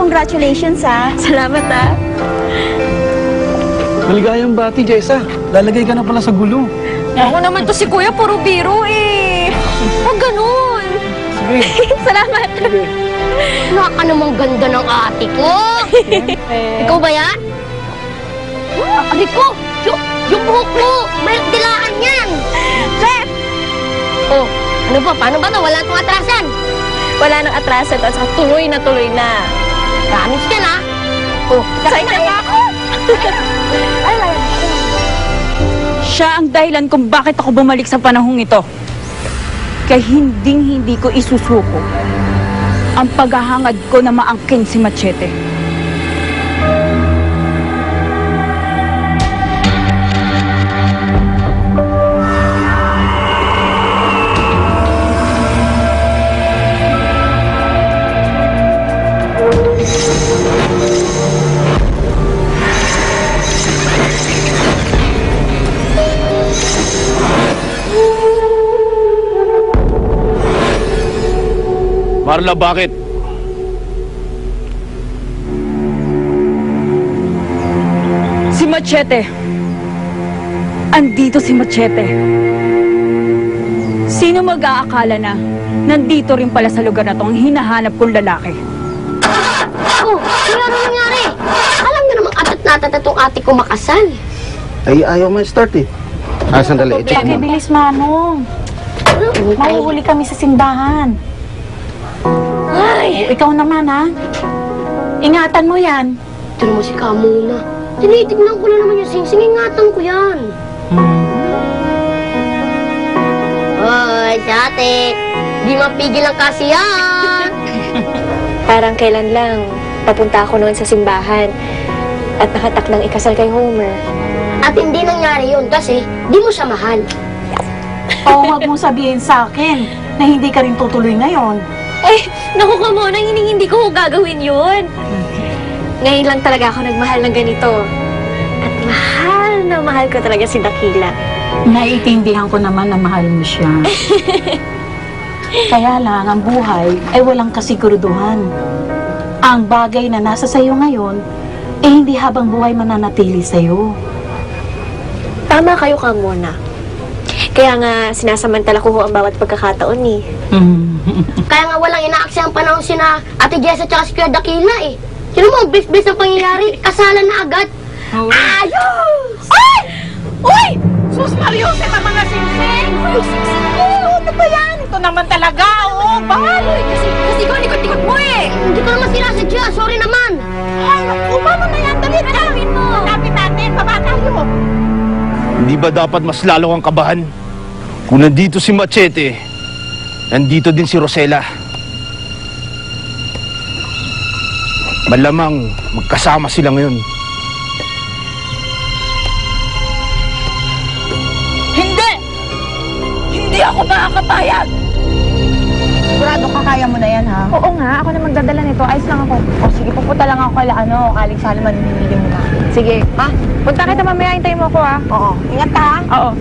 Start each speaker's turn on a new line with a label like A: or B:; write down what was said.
A: congratulations ha.
B: Salamat ah.
C: Maligayang bati, Jessa. Lalagay ka na pala sa gulo.
B: Ako naman to si Kuya, puro biro eh. Huwag ganun.
C: Sige.
B: Salamat.
C: Sige.
D: Naka namang ganda ng ate ko. Ikaw ba yan? Ate ko, yung buhok mo, may dilaan yan.
B: Chef!
D: Oh, ano ba? Paano ba to? Wala itong atrasan.
B: Wala nang atrasan at saka tuloy na tuloy na.
D: Promise ka na. Oh,
B: Sakay na ako.
A: Siya ang dahilan kung bakit ako bumalik sa panahong ito. Kaya hinding-hindi ko isusuko ang paghahangad ko na maangkin si Machete.
C: Marla, bakit?
A: Si Machete. Andito si Machete. Sino mag-aakala na nandito rin pala sa lugar na to ang hinahanap kong lalaki?
D: oh, ano nangyari? Alam niyo namang atat-natat na itong ate ko makasal.
E: Ay, ayaw mo start eh. Sandali. I-check mo.
F: Bilis, Manong. Mahuhuli kami sa simbahan.
D: Ay,
F: Ikaw naman, ha? Ingatan mo yan.
D: ito naman si Kamuna. Tinitignan ko na naman yung sing-sing. Ingatan ko yan. Hoy, si ate. Di mapigil ang kasiyan.
B: Parang kailan lang, papunta ako noon sa simbahan at nakatakdang ikasal kay Homer.
D: At hindi nangyari yun kasi di mo siya mahal.
F: O huwag mong sabihin sa akin na hindi ka rin tutuloy ngayon.
B: Ay, naku ka muna, hindi ko gagawin yun. Ngayon lang talaga ako nagmahal ng ganito. At mahal na mahal ko talaga si Dakila.
F: Naiintindihan ko naman na mahal mo siya. Kaya lang, ang buhay ay walang kasiguruduhan. Ang bagay na nasa sayo ngayon, eh hindi habang buhay mananatili sayo.
B: Tama kayo ka muna. Kaya nga, sinasamantala ko ho ang bawat pagkakataon eh.
D: Kaya nga walang inaaksi ang panahon sina Ate Jessa at si Kuya Dakila eh. Sino mo ang bis-bis ng pangyayari? Kasalan na agad. Ayos!
F: Ay! Uy! Sus Mariusep ang mga singsing! Uy, singsing ko! Ano ba yan? Ito naman talaga, oh! Bahal!
B: Kasi ikaw, likot-likot mo eh!
D: Hindi ko naman sinasadya. Sorry naman.
F: Ay, umama na yan! Dali na!
B: Hanapin mo!
F: Hanapin natin! Baba tayo!
C: Hindi ba dapat mas lalo kang kabahan? Kung nandito si Machete, nandito din si Rosella. Malamang magkasama sila ngayon.
A: Hindi! Hindi ako makakapayag!
F: Sigurado ka kaya mo na yan, ha?
B: Oo nga, ako na magdadala nito. Ayos lang ako.
F: O sige, pupunta lang ako kala Aling Salman, minili mo na.
B: Sige, ha? Punta kita mamaya, hintayin mo ako, ha?
F: Oo. Ingat ka, ha?
B: Oo.